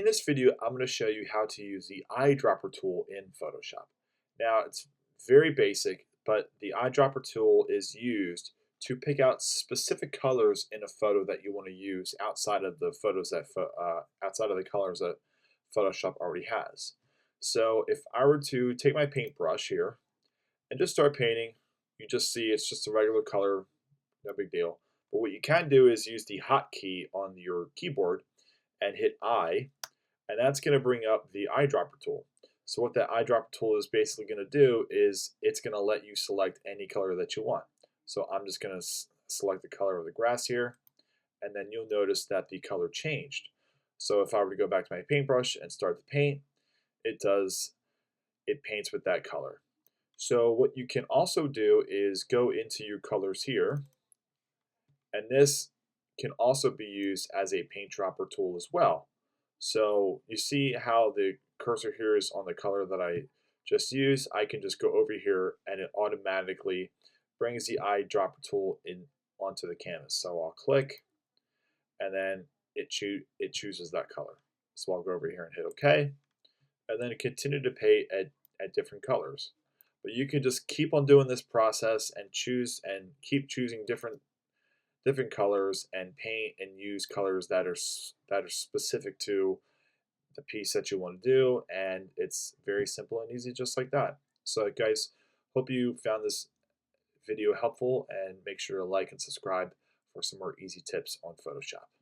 In this video, I'm going to show you how to use the eyedropper tool in Photoshop. Now, it's very basic, but the eyedropper tool is used to pick out specific colors in a photo that you want to use outside of the outside of the colors that Photoshop already has. So, if I were to take my paintbrush here and just start painting, you just see it's just a regular color, no big deal. But what you can do is use the hotkey on your keyboard and hit I, and that's going to bring up the eyedropper tool. So what that eyedropper tool is basically going to do is it's going to let you select any color that you want. So I'm just going to select the color of the grass here, and then you'll notice that the color changed. So if I were to go back to my paintbrush and start to paint, it paints with that color. So what you can also do is go into your colors here, and this can also be used as a paint dropper tool as well. So you see how the cursor here is on the color that I just used. I can just go over here and it automatically brings the eyedropper tool in onto the canvas. So I'll click and then it chooses that color. So I'll go over here and hit OK, and then continue to paint at different colors. But you can just keep on doing this process and keep choosing different colors and paint and use colors that are specific to the piece that you want to do, and it's very simple and easy just like that. So guys, hope you found this video helpful, and make sure to like and subscribe for some more easy tips on Photoshop.